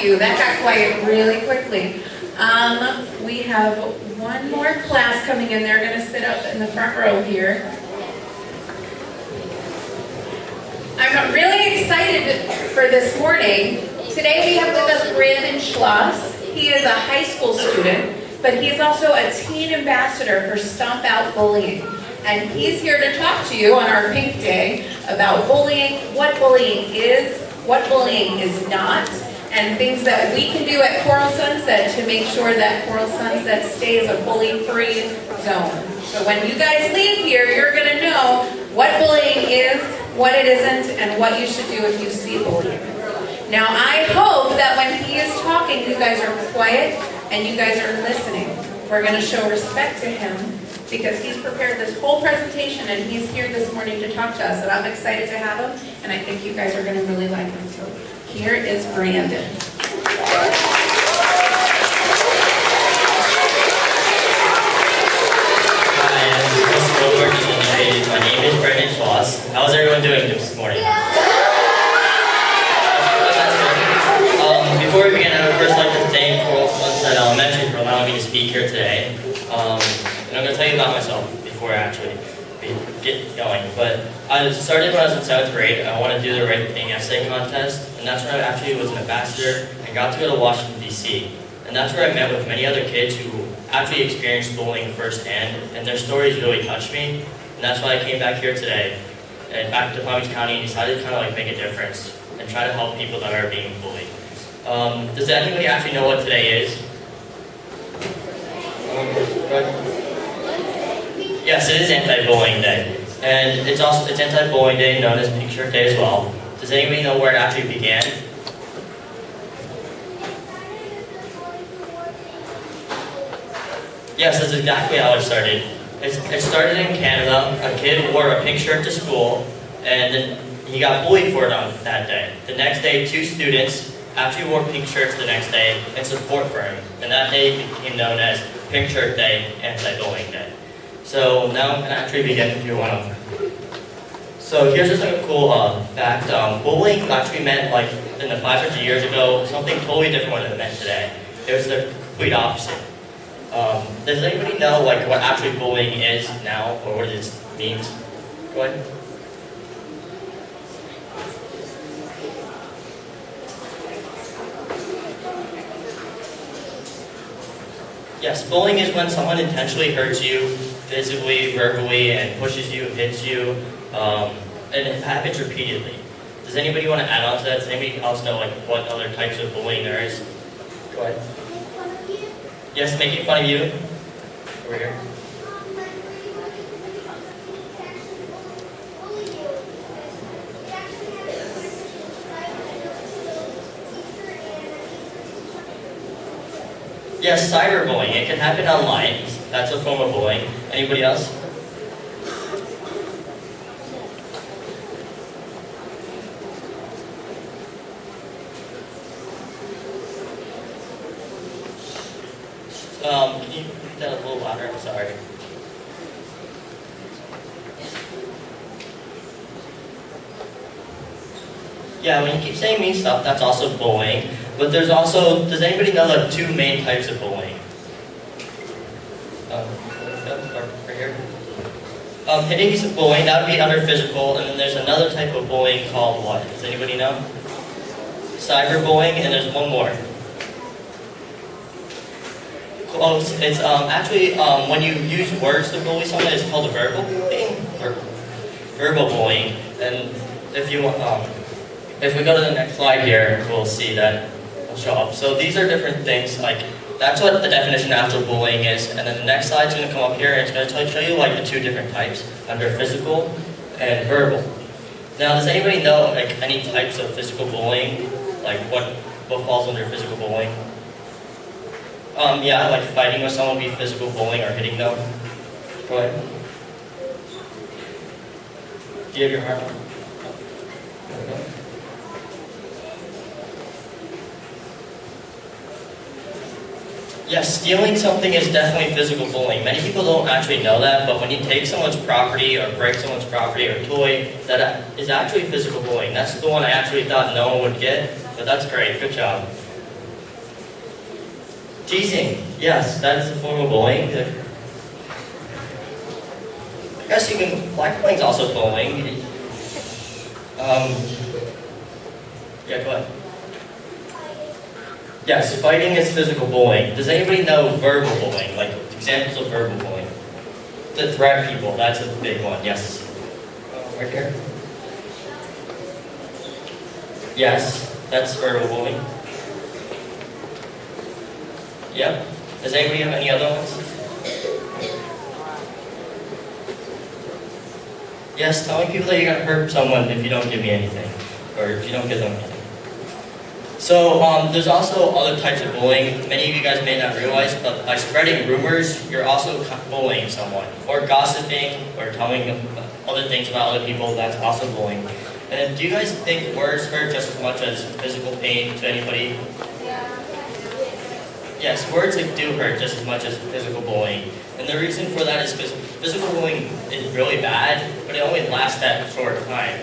you. That got quiet really quickly. We have one more class coming in. They're going to sit up in the front row here. I'm really excited for this morning. Today we have with us Brandon Schloss. He is a high school student, but he is also a teen ambassador for Stomp Out Bullying. And he's here to talk to you on our Pink Day about bullying, what bullying is, what bullying is not, and things that we can do at Coral Sunset to make sure that Coral Sunset stays a bully-free zone. So when you guys leave here, you're going to know what bullying is, what it isn't, and what you should do if you see bullying. Now, I hope that when he is talking, you guys are quiet and you guys are listening. We're going to show respect to him because he's prepared this whole presentation and he's here this morning to talk to us. And I'm excited to have him, and I think you guys are going to really like him. So here is Brandon. My name is Brandon Schloss. How's everyone doing this morning? Before we begin, I would first like to thank Coral Sunset Elementary for allowing me to speak here today. And I'm going to tell you about myself before I actually get going. But I started when I was in 7th grade. I wanted to do the right thing essay contest, and that's when I actually was an ambassador and got to go to Washington, D.C. And that's where I met with many other kids who actually experienced bullying firsthand, and their stories really touched me. And that's why I came back here today, and back to Palm Beach County, and decided to kind of like make a difference and try to help people that are being bullied. Does anybody actually know what today is? Yes, it is Anti-Bullying Day, and it's Anti-Bullying Day, known as Pink Shirt Day as well. Does anybody know where it actually began? Yes, that's exactly how it started. It started in Canada. A kid wore a pink shirt to school, and then he got bullied for it on that day. The next day, 2 students actually wore pink shirts the next day in support for him, and that day became known as Pink Shirt Day, Anti-Bullying Day. So now I'm going to actually begin if you want to. So here's just a cool fact. Bullying actually meant, like, in the 500 years ago, something totally different than it meant today. It was the complete opposite. Does anybody know like what actually bullying is now, or what it means? Go ahead. Yes, bullying is when someone intentionally hurts you, physically, verbally, and pushes you, hits you, and it happens repeatedly. Does anybody want to add on to that? Does anybody else know like what other types of bullying there is? Go ahead. Yes, making fun of you. Over here. Yes, cyberbullying. It can happen online. That's a form of bullying. Anybody else? Can you repeat that a little louder? I'm sorry. Yeah, when you keep saying mean stuff, that's also bullying. But there's also, does anybody know the 2 main types of bullying? Right here. Hitting is bullying, that would be under physical, and then there's another type of bullying called what? Does anybody know? Cyberbullying, and there's one more. Oh, it's actually when you use words to bully someone, it's called a verbal bullying, or verbal bullying. And if you want, if we go to the next slide here, we'll see that will show up. So these are different things. Like that's what the definition of actual bullying is. And then the next slide's going to come up here, and it's going to show you like the 2 different types under physical and verbal. Now, does anybody know like any types of physical bullying? Like what falls under physical bullying? Yeah, like fighting with someone would be physical bullying or hitting them. Go ahead. Do you have your arm on? There we go. Yes, stealing something is definitely physical bullying. Many people don't actually know that, but when you take someone's property or break someone's property or toy, that is actually physical bullying. That's the one I actually thought no one would get, but that's great. Good job. Teasing, yes, that is a form of bullying. I guess you can, black bullying is also bullying. Yeah, go ahead. Yes, fighting is physical bullying. Does anybody know verbal bullying, like examples of verbal bullying? To threat people, that's a big one, yes. Right here. Yes, that's verbal bullying. Yep. Does anybody have any other ones? Yes, telling people that you're going to hurt someone if you don't give me anything, or if you don't give them anything. So there's also other types of bullying. Many of you guys may not realize, but by spreading rumors, you're also bullying someone. Or gossiping, or telling them other things about other people, that's also bullying. And then, do you guys think words hurt just as much as physical pain to anybody? Yes, words do hurt just as much as physical bullying. And the reason for that is because physical bullying is really bad, but it only lasts that short time.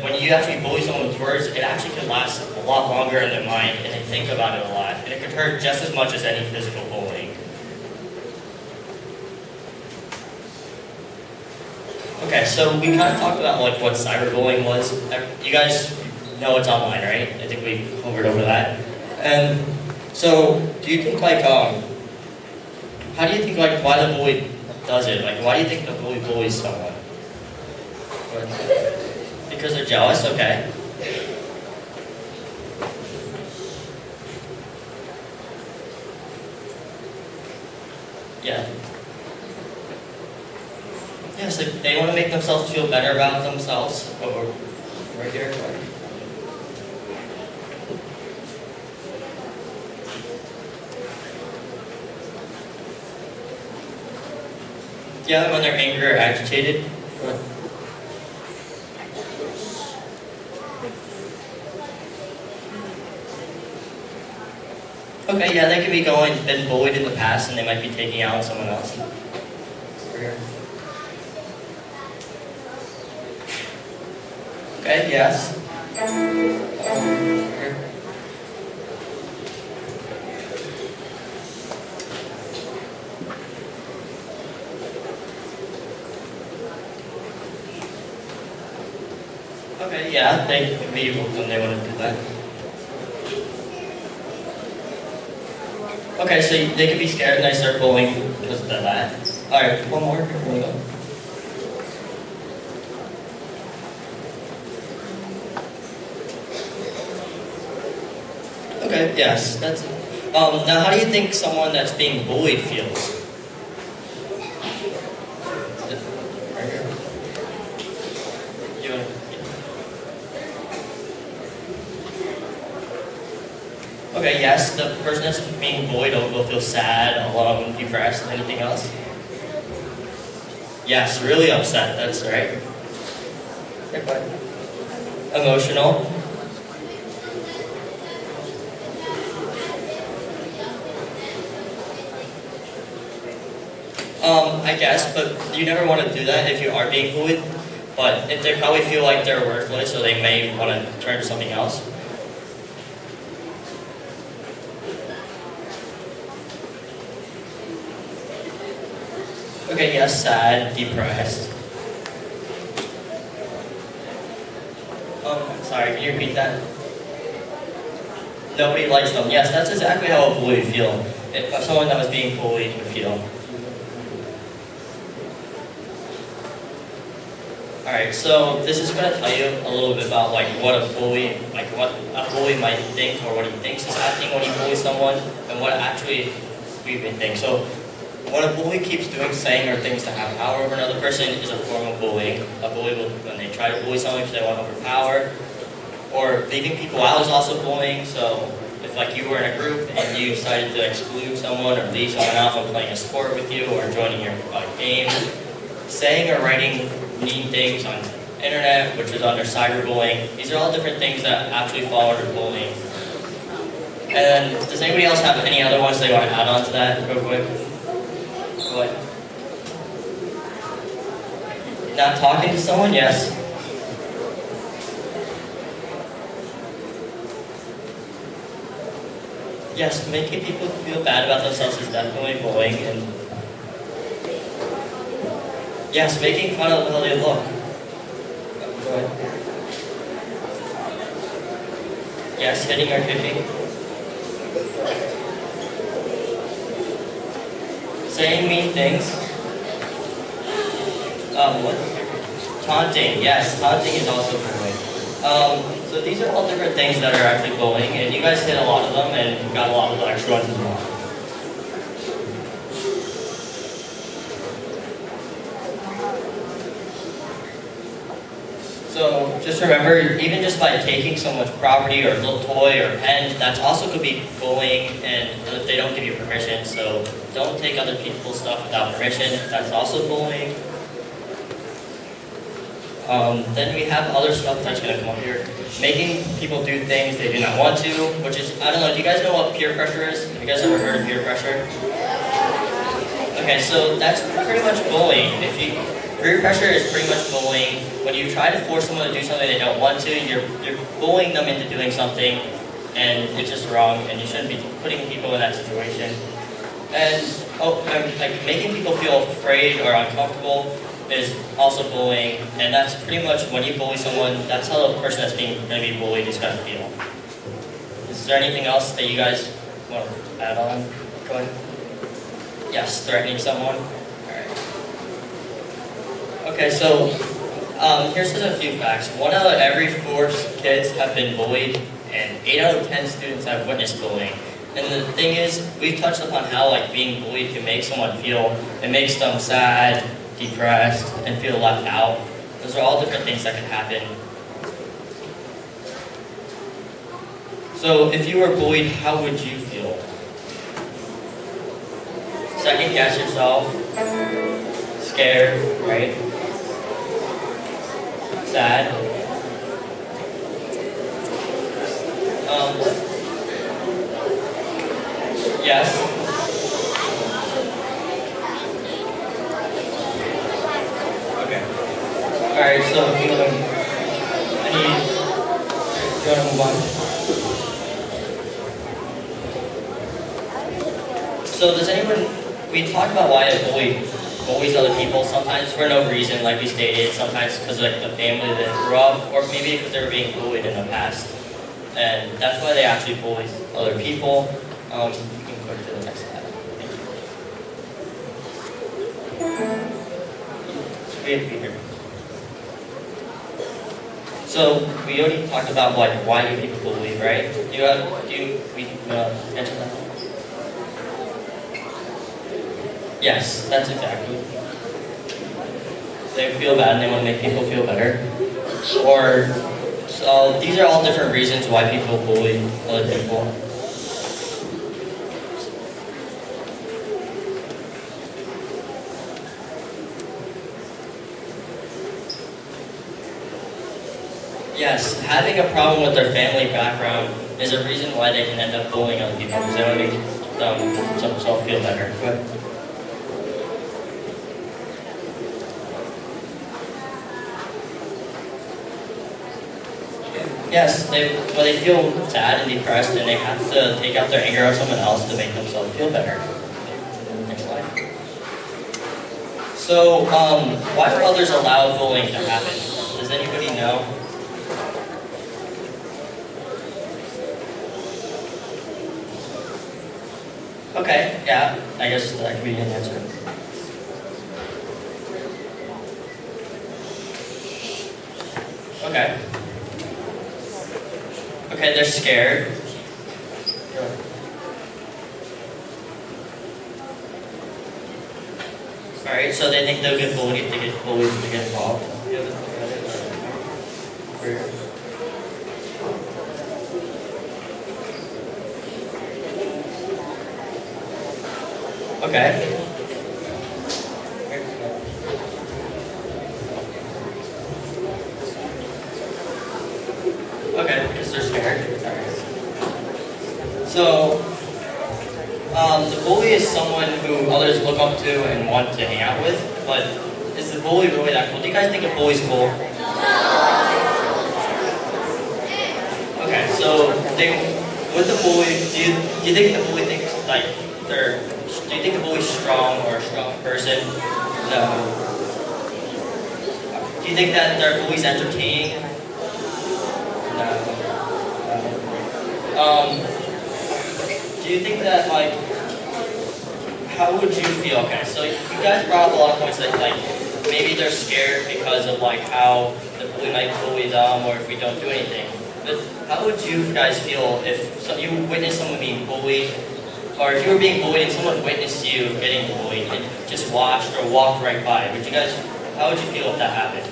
When you actually bully someone with words, it actually can last a lot longer in their mind, and they think about it a lot. And it could hurt just as much as any physical bullying. Okay, so we kind of talked about like what cyberbullying was. You guys know it's online, right? I think we covered over that. And so, do you think like, how do you think like why the bully does it? Like, why do you think the bully bullies someone? Because they're jealous, okay. Yeah. Yes, they want to make themselves feel better about themselves. Or right here. Yeah, when they're angry or agitated. Okay, yeah, they could be been bullied in the past and they might be taking out on someone else. Okay, yes. Okay, yeah, they could be when they want to do that. Okay, so they could be scared and they start bullying because of that. Alright, one more. Here we go. Okay, yes, that's it. Now, how do you think someone that's being bullied feels? Right here. You wanna, Okay, yes, the person that's being bullied will feel sad, alone, depressed, anything else? Yes, really upset, that's right. Emotional. I guess, but you never want to do that if you are being bullied. But if they probably feel like they're worthless, so they may want to turn to something else. Okay, yes, sad, depressed. Sorry, can you repeat that? Nobody likes them. Yes, that's exactly how a bully would feel. If someone that was being bullied would feel. Alright, so this is going to tell you a little bit about like what a bully might think, or what he thinks is happening when he bullies someone, and what actually we would think. So, when a bully keeps saying or things to have power over another person is a form of bullying. A bully will, when they try to bully someone because they want to overpower, or leaving people out is also bullying. So, if like you were in a group and you decided to exclude someone or leave someone out from playing a sport with you or joining your game, saying or writing mean things on the internet, which is under cyberbullying. These are all different things that actually fall under bullying. And does anybody else have any other ones they want to add on to that real quick? Go ahead. Not talking to someone? Yes. Yes, making people feel bad about themselves is definitely bullying, and yes, making fun of how they look. Go ahead. Yes, hitting or kicking. Saying mean things. What? Taunting. Yes, taunting is also bullying. So these are all different things that are actually bullying, and you guys hit a lot of them, and you got a lot of the extra ones as well. So just remember, even just by taking someone's property or a little toy or pen, that's also could be bullying, and if they don't give you permission. So don't take other people's stuff without permission. That's also bullying. Then we have other stuff that's going to come up here. Making people do things they do not want to, which is, I don't know, do you guys know what peer pressure is? Have you guys ever heard of peer pressure? Okay, so that's pretty much bullying. Peer pressure is pretty much bullying. When you try to force someone to do something they don't want to, you're bullying them into doing something, and it's just wrong, and you shouldn't be putting people in that situation. And like making people feel afraid or uncomfortable is also bullying, and that's pretty much when you bully someone, that's how the person that's going to be bullied is going to feel. Is there anything else that you guys want to add on? Go ahead. Yes, threatening someone. Alright. Okay, so here's just a few facts. 1 out of every 4 kids have been bullied, and 8 out of 10 students have witnessed bullying. And the thing is, we've touched upon how like being bullied can make someone feel, it makes them sad, depressed, and feel left out. Those are all different things that can happen. So if you were bullied, how would you feel? Second guess yourself. Scared, right? Sad. Yes. Okay. Alright, so you want to move on? So does anyone, we talked about why a bully bullies other people, sometimes for no reason, like we stated, sometimes because of like the family that they grew up, or maybe because they were being bullied in the past. And that's why they actually bully other people. You can go to the next slide. Thank you. It's great to be here. So we already talked about like why do people bully, right? We answer that? Yes, that's exactly. They feel bad and they want to make people feel better. Or, so these are all different reasons why people bully other people. Yes, having a problem with their family background is a reason why they can end up bullying other people, because they want to make themselves feel better. Go ahead. Yes, when they feel sad and depressed and they have to take out their anger on someone else to make themselves feel better. Next slide. So, why do others allow bullying to happen? Does anybody know? Okay, yeah, I guess that could be an answer. Okay. Okay, they're scared. Alright, so they think they'll get bullied if they get bullied if they get involved. Okay. Okay, because they're scared. So, the bully is someone who others look up to and want to hang out with, but is the bully really that cool? Do you guys think a bully's cool? Okay, so with the bully, do you think the bully thinks like do you think the bully's strong or a strong person? No. Do you think that their bully's entertaining? No. Do you think that like, how would you feel? Okay, so you guys brought up a lot of points that like maybe they're scared because of like how the bully might bully them or if we don't do anything. But how would you guys feel if you witnessed someone being bullied, or if you were being bullied and someone witnessed you getting bullied and just watched or walked right by? Would you guys, how would you feel if that happened?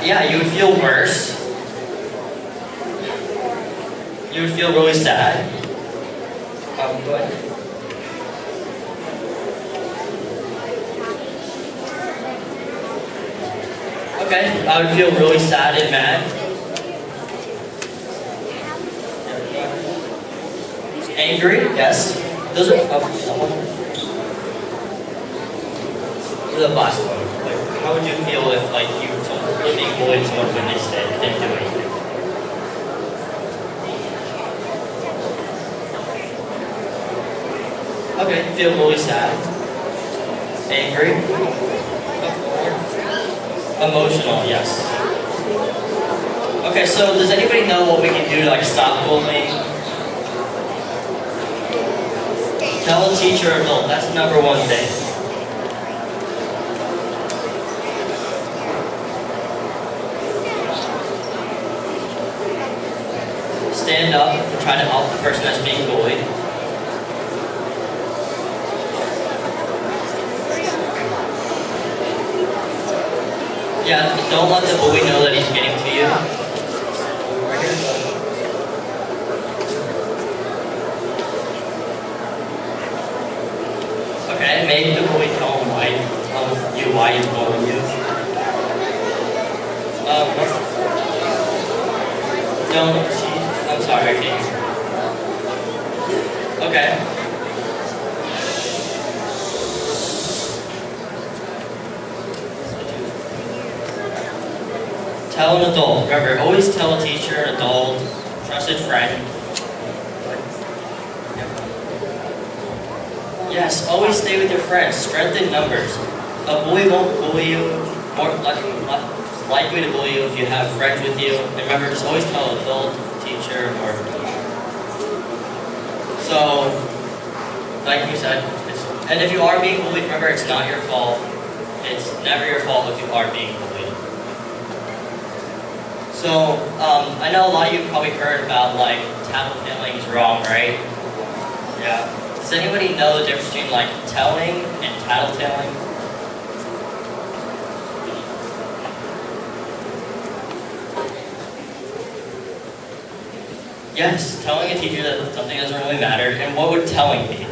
Yeah, you would feel worse. You would feel really sad. Go ahead. Okay, I would feel really sad and mad. Angry, yes. Those are the last one. Like, how would you feel if like you were being bullied and someone witnessed it and didn't do anything? Okay, feel really sad. Angry. Emotional, yes. Okay, so does anybody know what we can do to like stop bullying? Tell a teacher or adult, that's the number one thing. Stand up and try to help the person that's being bullied. Yeah, don't let the bully know that he's getting to you. Okay, maybe the bully tell you why he's bullying you. I'm sorry, I can't. Okay. Tell an adult. Remember, always tell a teacher, an adult, trusted friend. Yes, always stay with your friends. Strengthen numbers. A bully won't bully you. More likely to bully you if you have friends with you. And remember, just always tell an adult, teacher, or... So, like we said, and if you are being bullied, remember, it's not your fault. It's never your fault if you are being bullied. So, I know a lot of you probably heard about like tattletailing is wrong, right? Yeah. Does anybody know the difference between like telling and tattletaling? Yes, telling a teacher that something doesn't really matter. And what would telling be?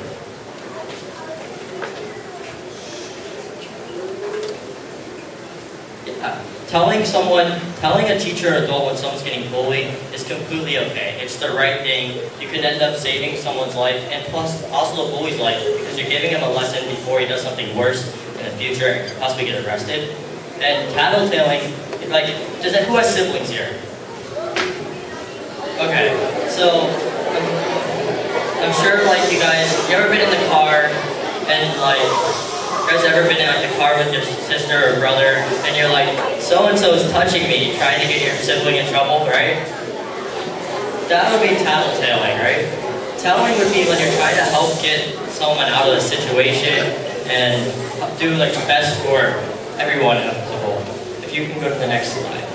Telling a teacher or adult when someone's getting bullied is completely okay. It's the right thing. You could end up saving someone's life, and plus also the bully's life, because you're giving him a lesson before he does something worse in the future and could possibly get arrested. And tattletaling, like, who has siblings here? Okay, so I'm sure like you ever been in the car and like, you guys ever been in like the car with your sister or brother and you're like, so-and-so is touching me, trying to get your sibling in trouble, right? That would be tattletaling, right? Telling would be when you're trying to help get someone out of the situation and do like the best for everyone as a whole. If you can go to the next slide.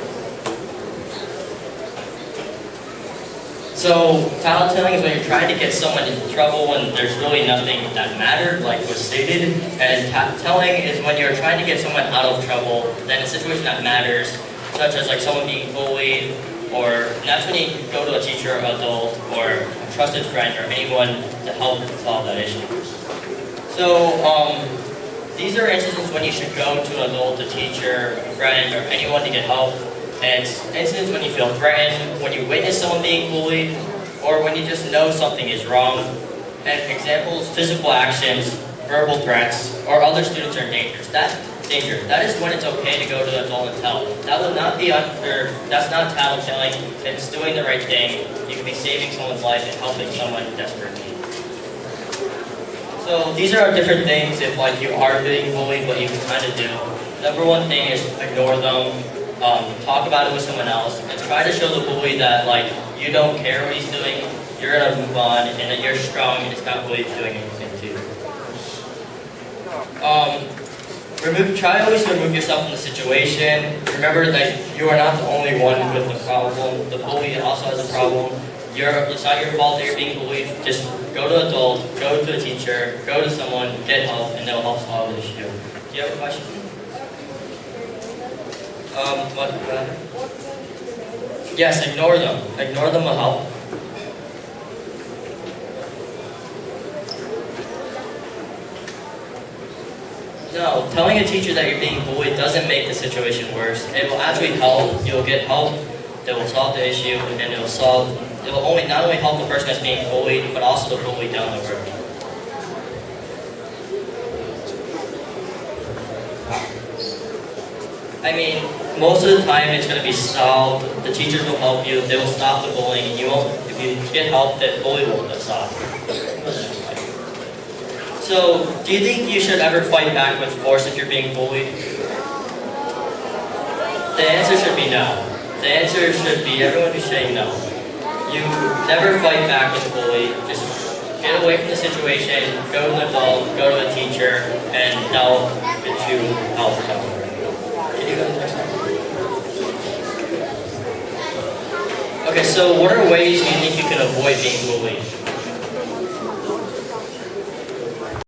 So, tattletaling is when you're trying to get someone in trouble when there's really nothing that mattered, like was stated. And telling is when you're trying to get someone out of trouble, then a situation that matters, such as like someone being bullied, or that's when you go to a teacher, adult, or a trusted friend, or anyone to help solve that issue. So, these are instances when you should go to an adult, a teacher, a friend, or anyone to get help. And instances when you feel threatened, when you witness someone being bullied, or when you just know something is wrong. And examples, physical actions, verbal threats, or other students are dangerous. danger. That is when it's okay to go to the adult and tell. That would not be that's not tattletelling. It's doing the right thing. You could be saving someone's life and helping someone in desperate need. So these are different things if like you are being bullied, what you can kind of do. Number one thing is ignore them. Talk about it with someone else, and try to show the bully that like you don't care what he's doing. You're gonna move on, and that you're strong, and it's not really doing anything to you. Try always to remove yourself from the situation. Remember that you are not the only one with the problem. The bully also has a problem. It's not your fault that you're being bullied. Just go to an adult, go to a teacher, go to someone, get help, and they'll help solve the issue. Do you have a question? Yes, ignore them. Ignore them will help. No, telling a teacher that you're being bullied doesn't make the situation worse. It will actually help. You'll get help that will solve the issue, and then it will not only help the person that's being bullied, but also the bully down the road. I mean, most of the time it's going to be solved. The teachers will help you. They will stop the bullying, and you won't. If you get help, that bully will stop. So, do you think you should ever fight back with force if you're being bullied? The answer should be no. The answer should be everyone who's saying no. You never fight back with a bully. Just get away from the situation, go to an adult, go to a teacher, and they'll get you help. Can you go to the next one? Okay, so what are ways you think you can avoid being bullied?